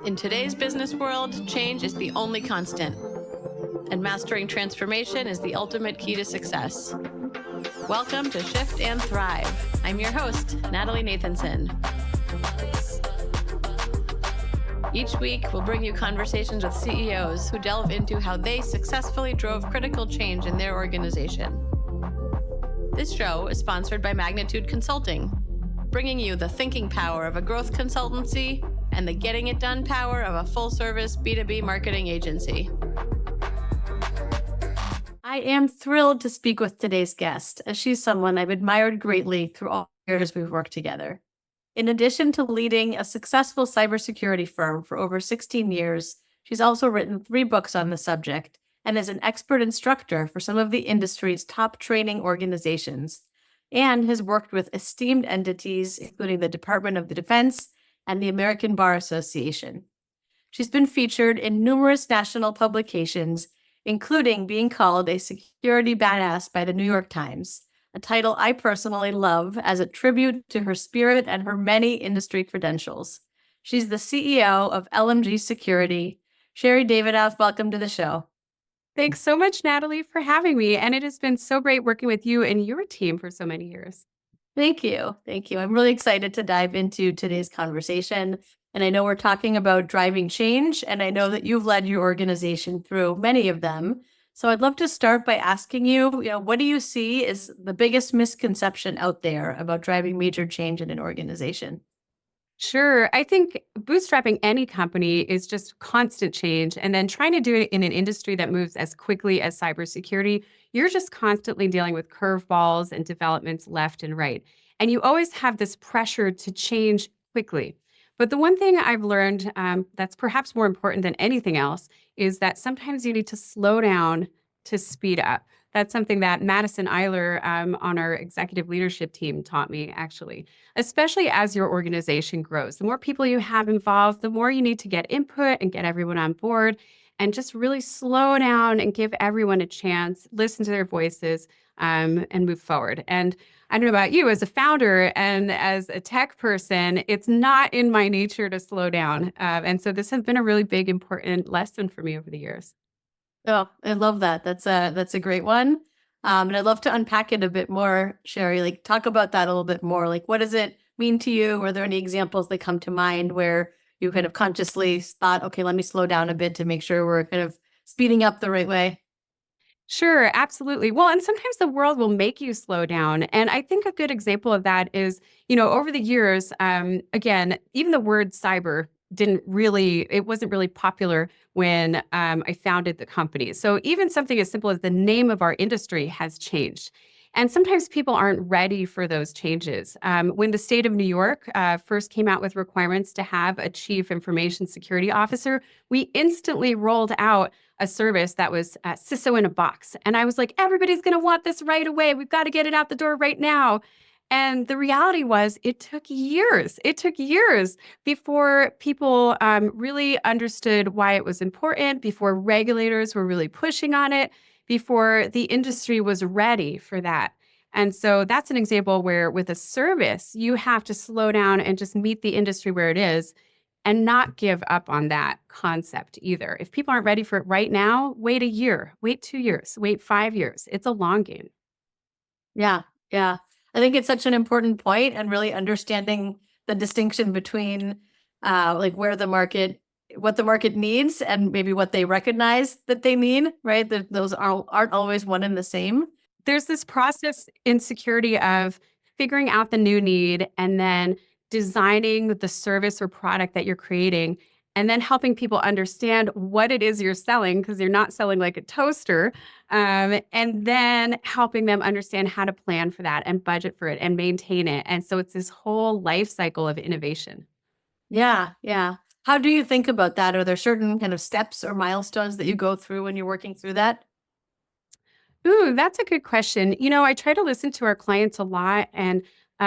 In today's business world, change is the only constant, and mastering transformation is the ultimate key to success. Welcome to Shift and Thrive. I'm your host, Natalie Nathanson. Each week, we'll bring you conversations with CEOs who delve into how they successfully drove critical change in their organization. This show is sponsored by Magnitude Consulting, bringing you the thinking power of a growth consultancy and the getting it done power of a full-service B2B marketing agency. I am thrilled to speak with today's guest, as she's someone I've admired greatly through all the years we've worked together. In addition to leading a successful cybersecurity firm for over 16 years, she's also written 3 books on the subject and is an expert instructor for some of the industry's top training organizations, and has worked with esteemed entities, including the Department of Defense and the American Bar Association. She's been featured in numerous national publications, including being called a security badass by the New York Times, a title I personally love as a tribute to her spirit and her many industry credentials. She's the CEO of LMG Security. Sherri Davidoff, welcome to the show. Thanks so much, Natalie, for having me. And it has been so great working with you and your team for so many years. Thank you. Thank you. I'm really excited to dive into today's conversation. And I know we're talking about driving change, and I know that you've led your organization through many of them. So I'd love to start by asking you, what do you see is the biggest misconception out there about driving major change in an organization? Sure. I think bootstrapping any company is just constant change. And then trying to do it in an industry that moves as quickly as cybersecurity, you're just constantly dealing with curveballs and developments left and right. And you always have this pressure to change quickly. But the one thing I've learned that's perhaps more important than anything else is that sometimes you need to slow down to speed up. That's something that Madison Eiler on our executive leadership team taught me, actually, especially as your organization grows. The more people you have involved, the more you need to get input and get everyone on board and just really slow down and give everyone a chance, listen to their voices, and move forward. And I don't know about you, as a founder and as a tech person, it's not in my nature to slow down. And so this has been a really big, important lesson for me over the years. Oh, I love that. That's a great one. And I'd love to unpack it a bit more, Sherri. Like, talk about that a little bit more. Like, what does it mean to you? Are there any examples that come to mind where you kind of consciously thought, okay, let me slow down a bit to make sure we're kind of speeding up the right way? Sure, absolutely. Well, and sometimes the world will make you slow down. And I think a good example of that is, over the years, again, even the word cyber it wasn't really popular when I founded the company. So even something as simple as the name of our industry has changed. And sometimes people aren't ready for those changes. When the state of New York first came out with requirements to have a chief information security officer, we instantly rolled out a service that was CISO in a box. And I was like, everybody's going to want this right away. We've got to get it out the door right now. And the reality was it took years. It took years before people really understood why it was important, before regulators were really pushing on it, before the industry was ready for that. And so that's an example where with a service, you have to slow down and just meet the industry where it is and not give up on that concept either. If people aren't ready for it right now, wait a year, wait 2 years, wait 5 years. It's a long game. Yeah, yeah. I think it's such an important point, and really understanding the distinction between like what the market needs and maybe what they recognize that they need, right? Those aren't always one and the same. There's this process in security of figuring out the new need and then designing the service or product that you're creating, and then helping people understand what it is you're selling, because you're not selling like a toaster, and then helping them understand how to plan for that and budget for it and maintain it. And so it's this whole life cycle of innovation. Yeah, yeah. How do you think about that? Are there certain kind of steps or milestones that you go through when you're working through that? Ooh, that's a good question. I try to listen to our clients a lot and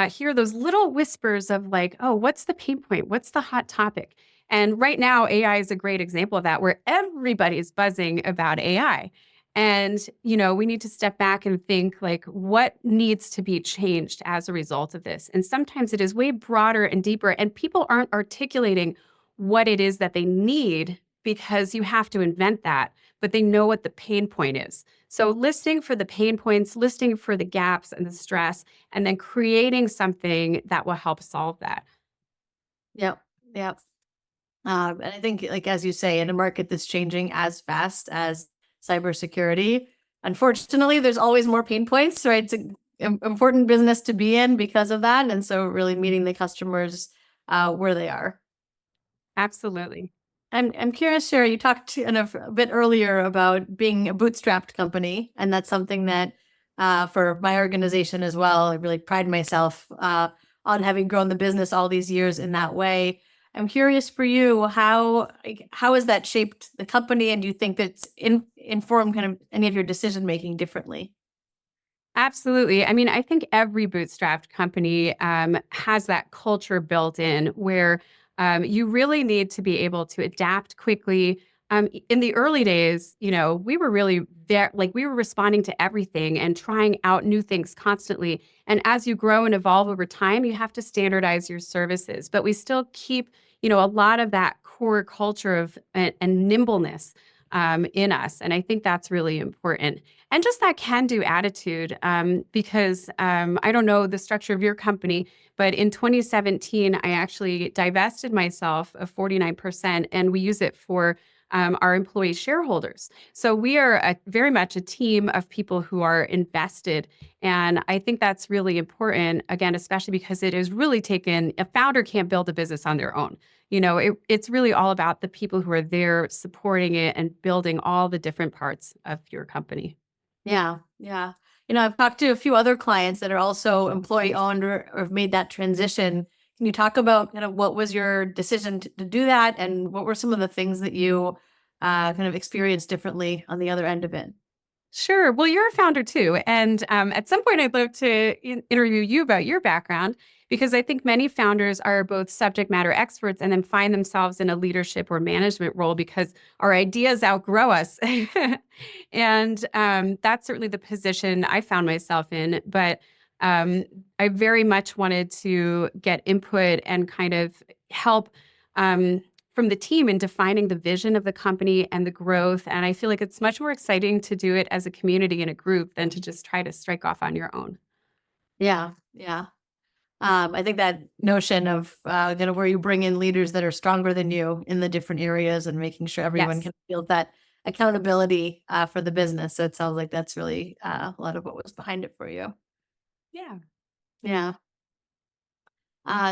hear those little whispers of like, oh, what's the pain point? What's the hot topic? And right now, AI is a great example of that, where everybody's buzzing about AI. And, we need to step back and think like, what needs to be changed as a result of this? And sometimes it is way broader and deeper, and people aren't articulating what it is that they need because you have to invent that, but they know what the pain point is. So listening for the pain points, listening for the gaps and the stress, and then creating something that will help solve that. Yep. Yep. And I think, like as you say, in a market that's changing as fast as cybersecurity, unfortunately, there's always more pain points, right? It's an important business to be in because of that, and so really meeting the customers where they are. Absolutely. I'm curious, Sherri, you talked kind of a bit earlier about being a bootstrapped company, and that's something that for my organization as well, I really pride myself on having grown the business all these years in that way. I'm curious for you, how has that shaped the company, and do you think that's informed kind of any of your decision making differently? Absolutely. I mean, I think every bootstrapped company has that culture built in where you really need to be able to adapt quickly. In the early days, we were really there, like we were responding to everything and trying out new things constantly. And as you grow and evolve over time, you have to standardize your services, but we still keep, a lot of that core culture of and nimbleness in us. And I think that's really important. And just that can do attitude, because I don't know the structure of your company, but in 2017, I actually divested myself of 49%, and we use it for our employee shareholders. So we are very much a team of people who are invested. And I think that's really important, again, especially because it is really taken, a founder can't build a business on their own. It's really all about the people who are there supporting it and building all the different parts of your company. Yeah, yeah. I've talked to a few other clients that are also employee owned or have made that transition. Can you talk about kind of what was your decision to do that, and what were some of the things that you kind of experienced differently on the other end of it? Sure. Well, you're a founder too. And at some point, I'd love to interview you about your background because I think many founders are both subject matter experts and then find themselves in a leadership or management role because our ideas outgrow us. And that's certainly the position I found myself in. But I very much wanted to get input and kind of help. From the team in defining the vision of the company and the growth. And I feel like it's much more exciting to do it as a community and a group than to just try to strike off on your own. Yeah, yeah. I think that notion of kind of where you bring in leaders that are stronger than you in the different areas and making sure everyone Yes. can feel that accountability for the business. So it sounds like that's really a lot of what was behind it for you. Yeah. Yeah.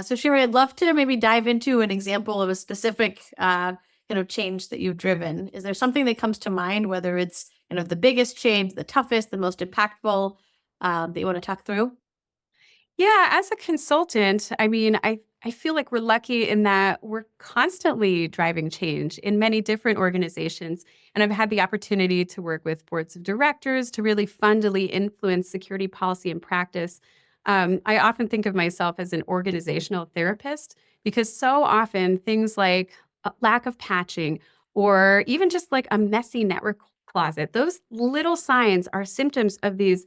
So Sherri, I'd love to maybe dive into an example of a specific kind of change that you've driven. Is there something that comes to mind, whether it's kind of the biggest change, the toughest, the most impactful that you want to talk through? Yeah, as a consultant, I mean, I feel like we're lucky in that we're constantly driving change in many different organizations. And I've had the opportunity to work with boards of directors to really fundally influence security policy and practice. I often think of myself as an organizational therapist because so often things like a lack of patching or even just like a messy network closet, those little signs are symptoms of these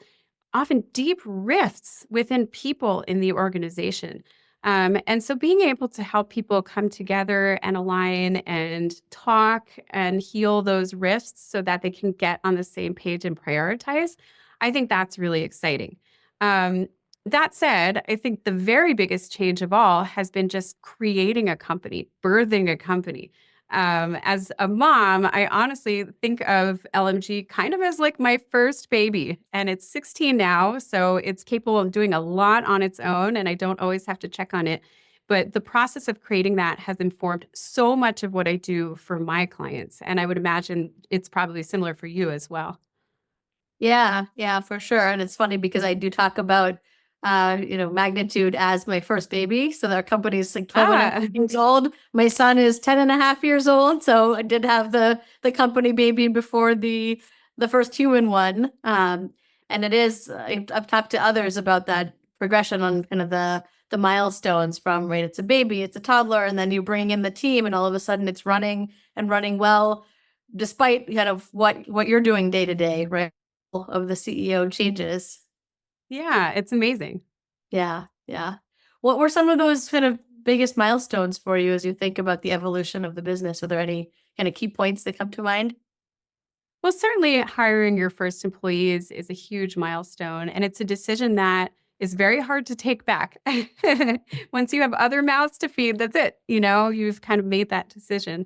often deep rifts within people in the organization. And so being able to help people come together and align and talk and heal those rifts so that they can get on the same page and prioritize, I think that's really exciting. Um, that said, I think the very biggest change of all has been just creating a company, birthing a company. As a mom, I honestly think of LMG kind of as like my first baby, and it's 16 now, so it's capable of doing a lot on its own, and I don't always have to check on it. But the process of creating that has informed so much of what I do for my clients, and I would imagine it's probably similar for you as well. Yeah, yeah, for sure. And it's funny because I do talk about, magnitude as my first baby. So our company is like 12 and a half Ah, years old. My son is 10 and a half years old. So I did have the company baby before the first human one. And it is, I've talked to others about that progression on kind of the milestones from, right, it's a baby, it's a toddler, and then you bring in the team and all of a sudden it's running and running well, despite kind of what you're doing day to day, right? Of the CEO changes. yeah, it's amazing. Yeah, yeah. What were some of those kind of biggest milestones for you as you think about the evolution of the business? Are there any kind of key points that come to mind? Well, certainly hiring your first employees is a huge milestone, and it's a decision that is very hard to take back. Once you have other mouths to feed, that's it. You've kind of made that decision.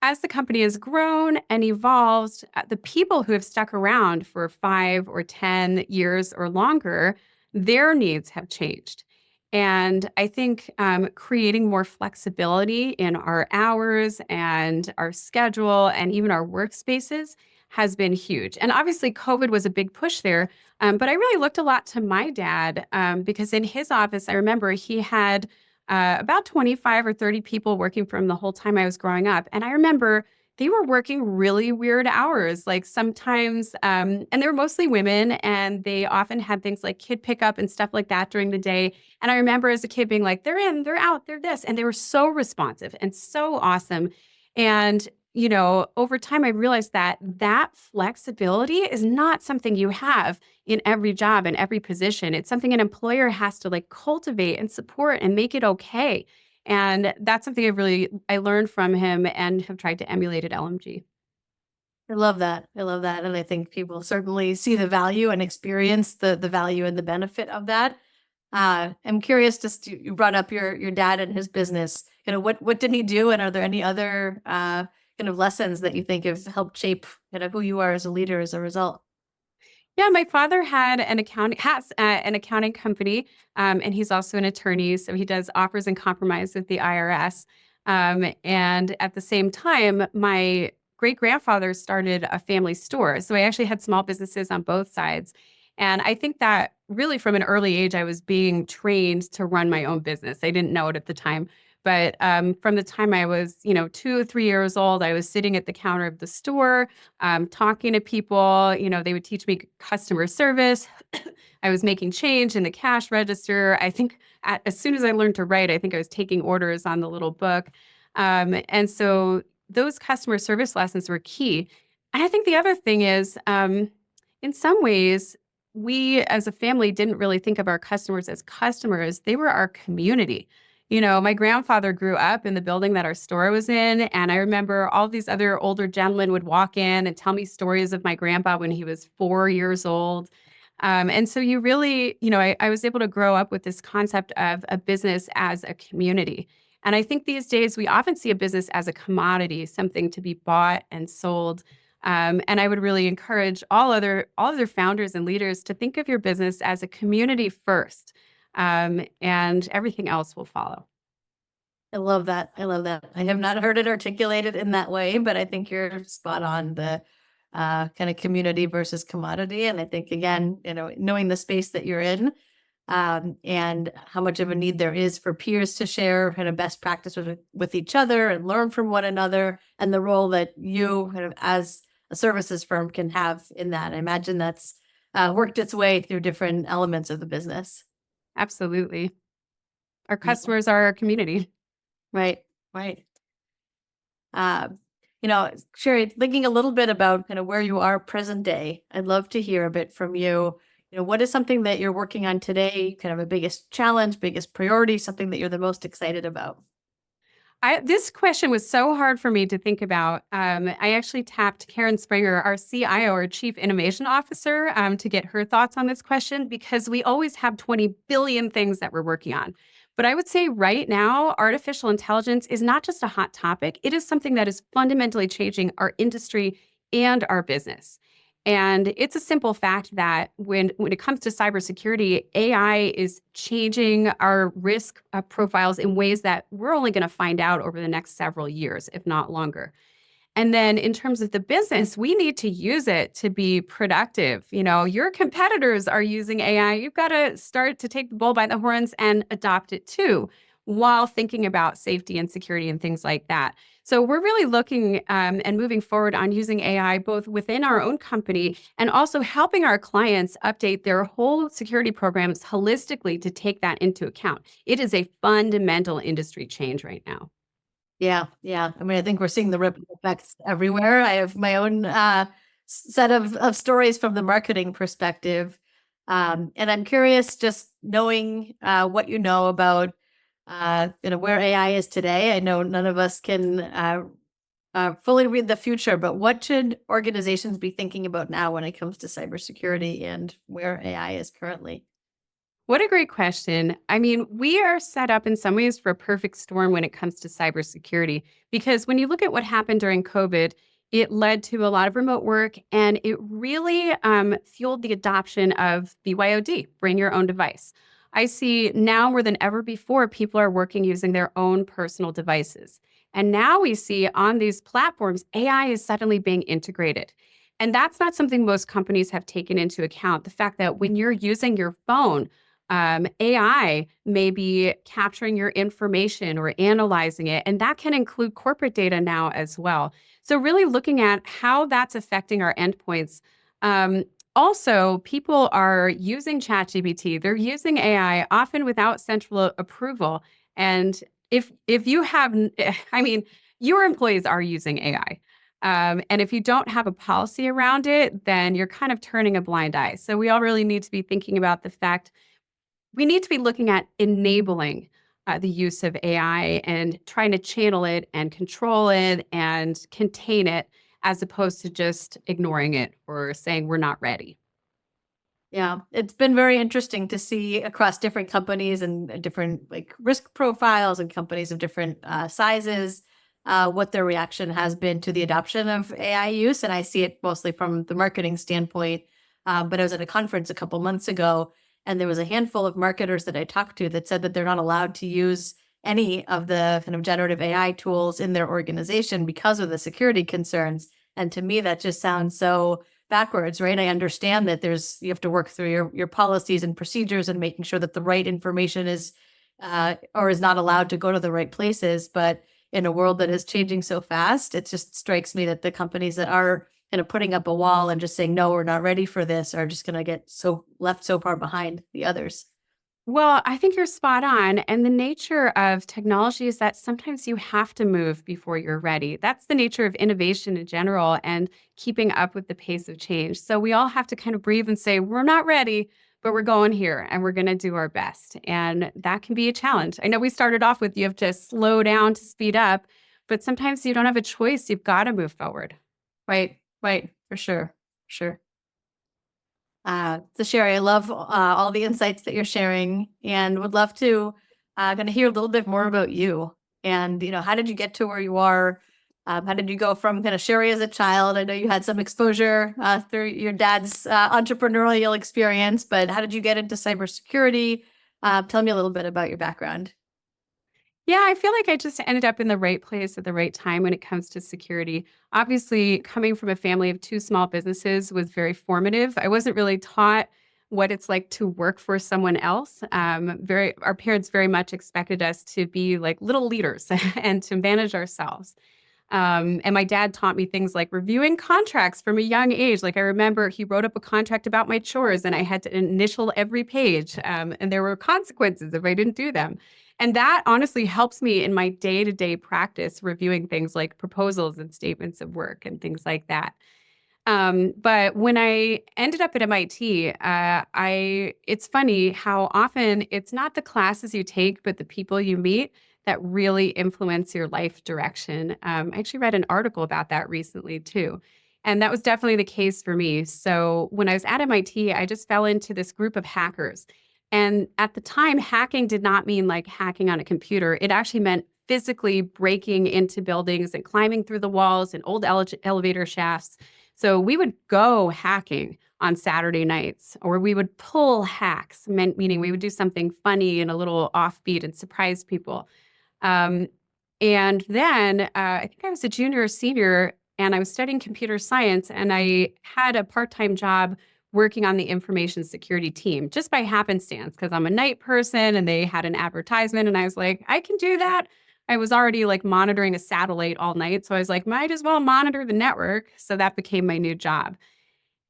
As the company has grown and evolved, the people who have stuck around for 5 or 10 years or longer, their needs have changed. And I think creating more flexibility in our hours and our schedule and even our workspaces has been huge. And obviously, COVID was a big push there. But I really looked a lot to my dad because in his office, I remember he had about 25 or 30 people working for him the whole time I was growing up. And I remember they were working really weird hours, like sometimes, and they were mostly women, and they often had things like kid pickup and stuff like that during the day. And I remember as a kid being like, they're in, they're out, they're this. And they were so responsive and so awesome. And over time, I realized that that flexibility is not something you have in every job and every position. It's something an employer has to like cultivate and support and make it okay. And that's something I learned from him and have tried to emulate at LMG. I love that. I love that. And I think people certainly see the value and experience the value and the benefit of that. I'm curious, just you brought up your dad and his business. What did he do? And are there any other kind of lessons that you think have helped shape kind of who you are as a leader as a result? Yeah, my father has an accounting company, and he's also an attorney. So he does offers and compromise with the IRS. And at the same time, my great grandfather started a family store. So I actually had small businesses on both sides. And I think that really from an early age, I was being trained to run my own business. I didn't know it at the time. But from the time I was, 2 or 3 years old, I was sitting at the counter of the store talking to people. They would teach me customer service. I was making change in the cash register. I think as soon as I learned to write, I think I was taking orders on the little book. And so those customer service lessons were key. And I think the other thing is, in some ways, we as a family didn't really think of our customers as customers. They were our community. My grandfather grew up in the building that our store was in. And I remember all these other older gentlemen would walk in and tell me stories of my grandpa when he was 4 years old. And so you really, I was able to grow up with this concept of a business as a community. And I think these days we often see a business as a commodity, something to be bought and sold. And I would really encourage all other founders and leaders to think of your business as a community first, and everything else will follow. I love that. I love that. I have not heard it articulated in that way, but I think you're spot on the kind of community versus commodity. And I think again, knowing the space that you're in, and how much of a need there is for peers to share kind of best practice with each other and learn from one another, and the role that you kind of as a services firm can have in that. I imagine that's worked its way through different elements of the business. Absolutely. Our Yeah. customers are our community. Right, right. Uh, Sherri, thinking a little bit about kind of where you are present day, I'd love to hear a bit from you. What is something that you're working on today, kind of a biggest challenge, biggest priority, something that you're the most excited about? This question was so hard for me to think about. I actually tapped Karen Springer, our CIO, or Chief Innovation Officer, to get her thoughts on this question because we always have 20 billion things that we're working on. But I would say right now, artificial intelligence is not just a hot topic, it is something that is fundamentally changing our industry and our business. And it's a simple fact that when it comes to cybersecurity, AI is changing our risk profiles in ways that we're only going to find out over the next several years, if not longer. And then in terms of the business, we need to use it to be productive. Your competitors are using AI. You've got to start to take the bull by the horns and adopt it too, while thinking about safety and security and things like that. So we're really looking and moving forward on using AI both within our own company and also helping our clients update their whole security programs holistically to take that into account. It is a fundamental industry change right now. Yeah, yeah. I mean, I think we're seeing the ripple effects everywhere. I have my own set of stories from the marketing perspective. And I'm curious, just knowing what you know about Where AI is today. I know none of us can fully read the future, but what should organizations be thinking about now when it comes to cybersecurity and where AI is currently? What a great question. I mean, we are set up in some ways for a perfect storm when it comes to cybersecurity, because when you look at what happened during COVID, it led to a lot of remote work and it really fueled the adoption of BYOD, bring your own device. I see now more than ever before, people are working using their own personal devices. And now we see on these platforms, AI is suddenly being integrated. And that's not something most companies have taken into account. The fact that when you're using your phone, AI may be capturing your information or analyzing it, and that can include corporate data now as well. So, really looking at how that's affecting our endpoints. Um, Also, people are using ChatGPT. They're using AI often without central approval. And if you have, I mean, your employees are using AI. And if you don't have a policy around it, then you're kind of turning a blind eye. So we all really need to be thinking about the fact we need to be looking at enabling the use of AI and trying to channel it and control it and contain it as opposed to just ignoring it or saying we're not ready. Yeah, it's been very interesting to see across different companies and different like risk profiles and companies of different sizes, what their reaction has been to the adoption of AI use. And I see it mostly from the marketing standpoint. But I was at a conference a couple months ago, and there was a handful of marketers that I talked to that said that they're not allowed to use any of the kind of generative AI tools in their organization because of the security concerns. And to me, that just sounds so backwards, right? I understand that you have to work through your policies and procedures and making sure that the right information is or is not allowed to go to the right places. But in a world that is changing so fast, it just strikes me that the companies that are kind of putting up a wall and just saying no, we're not ready for this, are just going to get so left so far behind the others. Well, I think you're spot on. And the nature of technology is that sometimes you have to move before you're ready. That's the nature of innovation in general and keeping up with the pace of change. So we all have to kind of breathe and say, we're not ready, but we're going here and we're going to do our best. And that can be a challenge. I know we started off with you have to slow down to speed up, but sometimes you don't have a choice. You've got to move forward. Right, right, for sure, sure. So Sherri, I love all the insights that you're sharing, and would love to kind of hear a little bit more about you. And how did you get to where you are? How did you go from kind of Sherri as a child? I know you had some exposure through your dad's entrepreneurial experience, but how did you get into cybersecurity? Tell me a little bit about your background. Yeah, I feel like I just ended up in the right place at the right time when it comes to security. Obviously, coming from a family of two small businesses was very formative. I wasn't really taught what it's like to work for someone else. Our parents very much expected us to be like little leaders and to manage ourselves. And my dad taught me things like reviewing contracts from a young age. Like I remember he wrote up a contract about my chores and I had to initial every page. And there were consequences if I didn't do them. And that honestly helps me in my day to day practice, reviewing things like proposals and statements of work and things like that. But when I ended up at MIT, it's funny how often it's not the classes you take, but the people you meet that really influence your life direction. I actually read an article about that recently too. And that was definitely the case for me. So when I was at MIT, I just fell into this group of hackers. And at the time, hacking did not mean like hacking on a computer. It actually meant physically breaking into buildings and climbing through the walls and old elevator shafts. So we would go hacking on Saturday nights, or we would pull hacks, meaning we would do something funny and a little offbeat and surprise people. Um, and then I think I was a junior or senior, and I was studying computer science, and I had a part-time job working on the information security team just by happenstance because I'm a night person and they had an advertisement and I was like, I can do that. I was already like monitoring a satellite all night. So I was like, might as well monitor the network. So that became my new job.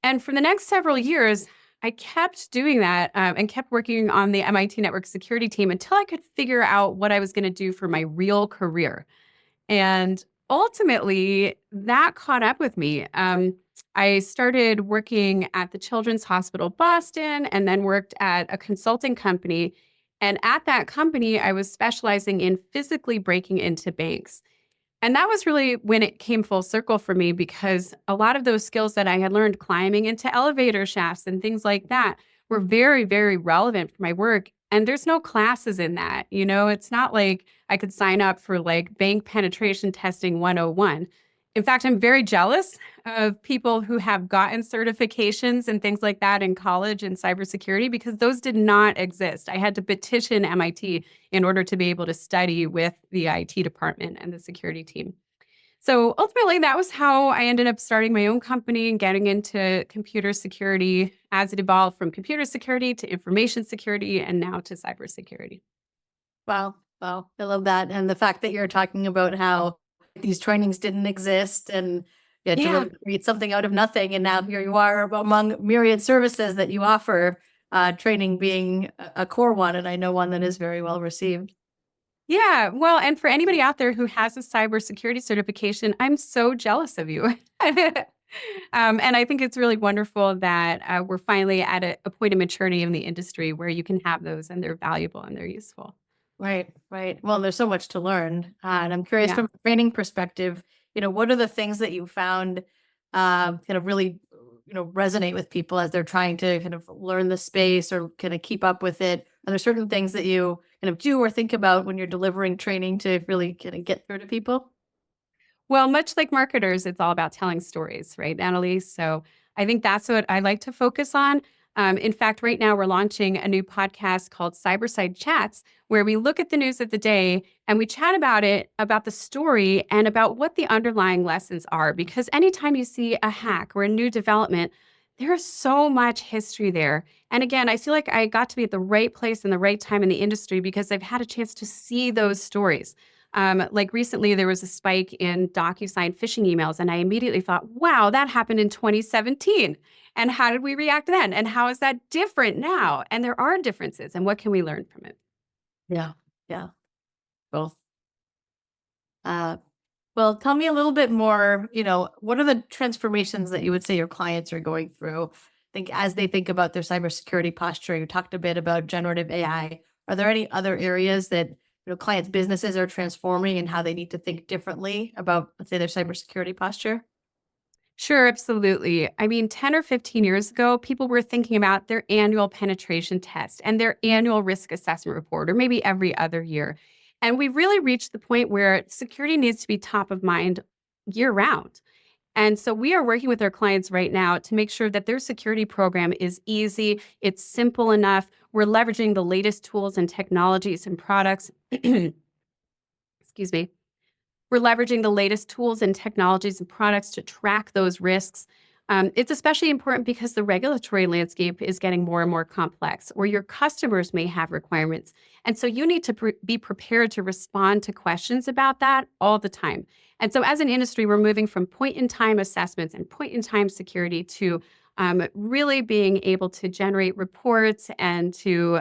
And for the next several years, I kept doing that and kept working on the MIT network security team until I could figure out what I was going to do for my real career. And ultimately, that caught up with me. I started working at the Children's Hospital Boston and then worked at a consulting company. And at that company, I was specializing in physically breaking into banks. And that was really when it came full circle for me because a lot of those skills that I had learned climbing into elevator shafts and things like that were very, very relevant for my work. And there's no classes in that. It's not like I could sign up for like bank penetration testing 101. In fact, I'm very jealous of people who have gotten certifications and things like that in college in cybersecurity because those did not exist. I had to petition MIT in order to be able to study with the IT department and the security team. So ultimately, that was how I ended up starting my own company and getting into computer security as it evolved from computer security to information security and now to cybersecurity. Wow. Wow. I love that. And the fact that you're talking about how these trainings didn't exist and you had to Yeah. really create something out of nothing. And now here you are among myriad services that you offer, training being a core one. And I know one that is very well received. Yeah. Well, and for anybody out there who has a cybersecurity certification, I'm so jealous of you. And I think it's really wonderful that we're finally at a point of maturity in the industry where you can have those and they're valuable and they're useful. Right, right. Well, there's so much to learn. And I'm curious Yeah. from a training perspective, what are the things that you found kind of really, resonate with people as they're trying to kind of learn the space or kind of keep up with it? Are there certain things that you kind of do or think about when you're delivering training to really kind of get through to people? Well, much like marketers, it's all about telling stories, right, Natalie? So I think that's what I like to focus on. In fact, right now we're launching a new podcast called Cyberside Chats, where we look at the news of the day and we chat about it, about the story, and about what the underlying lessons are. Because anytime you see a hack or a new development, there's so much history there. And again, I feel like I got to be at the right place and the right time in the industry because I've had a chance to see those stories. Like recently, there was a spike in DocuSign phishing emails, and I immediately thought, wow, that happened in 2017. And how did we react then? And how is that different now? And there are differences. And what can we learn from it? Yeah, yeah, both. Uh, well, tell me a little bit more, what are the transformations that you would say your clients are going through? Think as they think about their cybersecurity posture. You talked a bit about generative AI. Are there any other areas that clients' businesses are transforming and how they need to think differently about, let's say, their cybersecurity posture? Sure, absolutely. I mean, 10 or 15 years ago, people were thinking about their annual penetration test and their annual risk assessment report, or maybe every other year. And we really reached the point where security needs to be top of mind year round. And so we are working with our clients right now to make sure that their security program is easy, it's simple enough. We're leveraging the latest tools and technologies and products. Excuse me. We're leveraging the latest tools and technologies and products to track those risks. It's especially important because the regulatory landscape is getting more and more complex, or your customers may have requirements. And so you need to be prepared to respond to questions about that all the time. And so, as an industry, we're moving from point in time assessments and point in time security to really being able to generate reports and to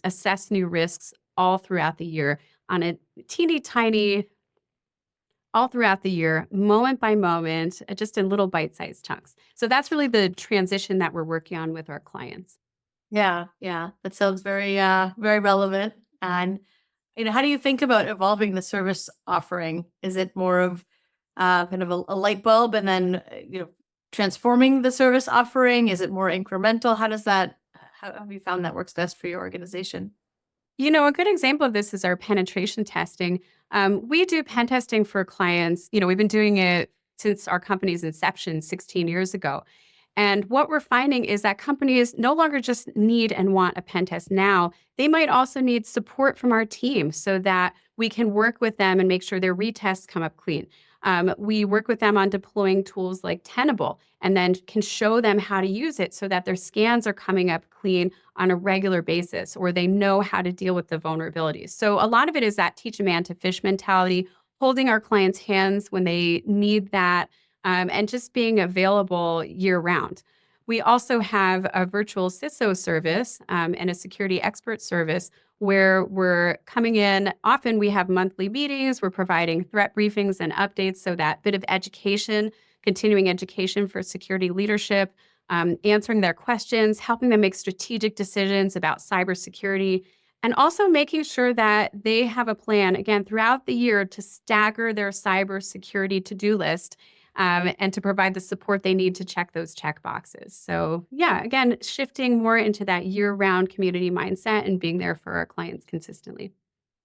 assess new risks all throughout the year on a teeny tiny all throughout the year, moment by moment, just in little bite-sized chunks. So that's really the transition that we're working on with our clients. Yeah, yeah, that sounds very, very relevant. And how do you think about evolving the service offering? Is it more of kind of a light bulb and then transforming the service offering? Is it more incremental? How does that? How have you found that works best for your organization? A good example of this is our penetration testing. We do pen testing for clients. We've been doing it since our company's inception 16 years ago. And what we're finding is that companies no longer just need and want a pen test now. They might also need support from our team so that we can work with them and make sure their retests come up clean. We work with them on deploying tools like Tenable and then can show them how to use it so that their scans are coming up clean on a regular basis, or they know how to deal with the vulnerabilities. So a lot of it is that teach a man to fish mentality, holding our clients' hands when they need that, and just being available year round. We also have a virtual CISO service and a security expert service where we're coming in. Often we have monthly meetings, we're providing threat briefings and updates. So that bit of education, continuing education for security leadership, answering their questions, helping them make strategic decisions about cybersecurity. And also making sure that they have a plan, again, throughout the year to stagger their cybersecurity to-do list and to provide the support they need to check those check boxes. So, yeah, again, shifting more into that year-round community mindset and being there for our clients consistently.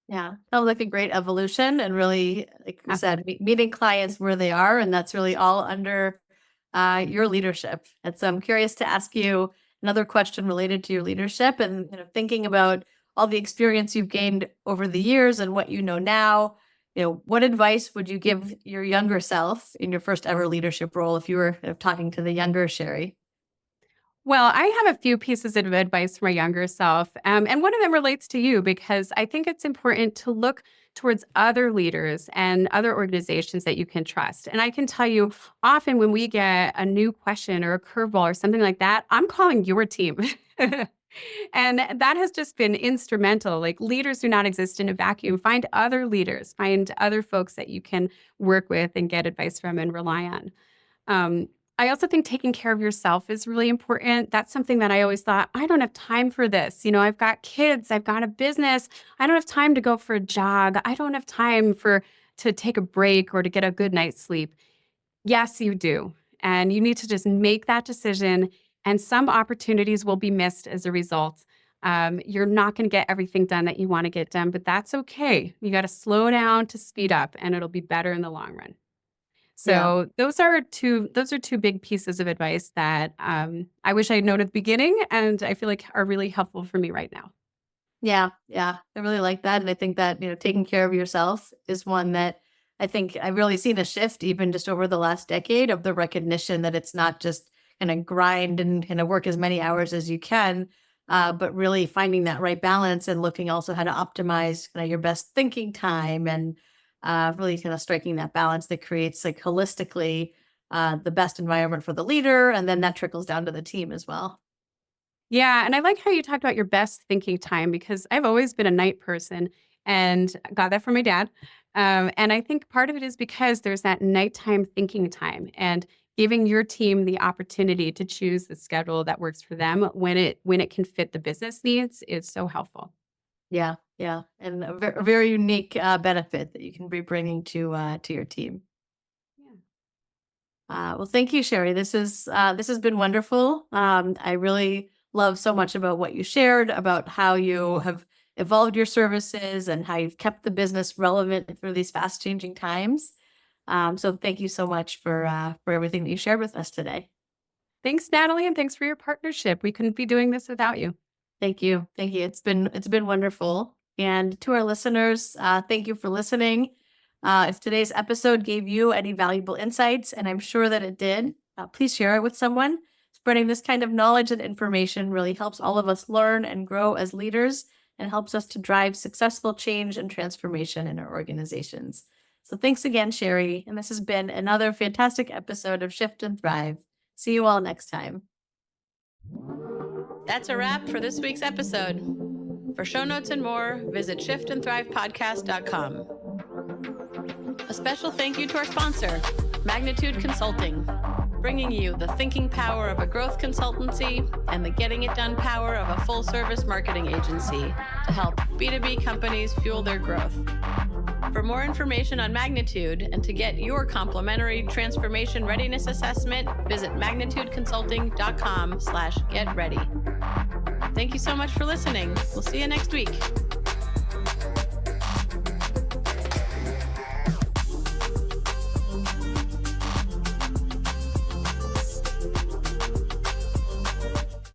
Yeah, sounds like a great evolution and really, like you said, meeting clients where they are, and that's really all under your leadership. And so I'm curious to ask you another question related to your leadership and thinking about all the experience you've gained over the years and what you know now. What advice would you give your younger self in your first ever leadership role if you were talking to the younger Sherri? Well, I have a few pieces of advice for my younger self. And one of them relates to you because I think it's important to look towards other leaders and other organizations that you can trust. And I can tell you, often when we get a new question or a curveball or something like that, I'm calling your team. And that has just been instrumental. Like leaders do not exist in a vacuum. Find other leaders, find other folks that you can work with and get advice from and rely on. Um, I also think taking care of yourself is really important. That's something that I always thought, I don't have time for this. I've got kids, I've got a business. I don't have time to go for a jog. I don't have time to take a break or to get a good night's sleep. Yes, you do. And you need to just make that decision. And some opportunities will be missed as a result. You're not going to get everything done that you want to get done, but that's okay. You got to slow down to speed up, and it'll be better in the long run. Yeah. So those are two big pieces of advice that I wish I had known at the beginning, and I feel like are really helpful for me right now. Yeah, yeah. I really like that. And I think that, taking care of yourself is one that I think I've really seen a shift even just over the last decade of the recognition that it's not just kind of grind and kind of work as many hours as you can, but really finding that right balance and looking also how to optimize kind of your best thinking time and really kind of striking that balance that creates like holistically the best environment for the leader. And then that trickles down to the team as well. Yeah, and I like how you talked about your best thinking time because I've always been a night person and got that from my dad. And I think part of it is because there's that nighttime thinking time and giving your team the opportunity to choose the schedule that works for them when it can fit the business needs is so helpful. Yeah, yeah, and a very unique benefit that you can be bringing to your team. Yeah. Well, thank you, Sherri. This has been wonderful. I really love so much about what you shared about how you have evolved your services and how you've kept the business relevant through these fast changing times. So thank you so much for everything that you shared with us today. Thanks, Natalie, and thanks for your partnership. We couldn't be doing this without you. Thank you. Thank you. It's been wonderful. And to our listeners, thank you for listening. If today's episode gave you any valuable insights, and I'm sure that it did, please share it with someone. Spreading this kind of knowledge and information really helps all of us learn and grow as leaders and helps us to drive successful change and transformation in our organizations. So thanks again, Sherri. And this has been another fantastic episode of Shift and Thrive. See you all next time. That's a wrap for this week's episode. For show notes and more, visit shiftandthrivepodcast.com. A special thank you to our sponsor, Magnitude Consulting, bringing you the thinking power of a growth consultancy and the getting it done power of a full-service marketing agency to help B2B companies fuel their growth. For more information on Magnitude and to get your complimentary transformation readiness assessment, visit magnitudeconsulting.com/getready. Thank you so much for listening. We'll see you next week.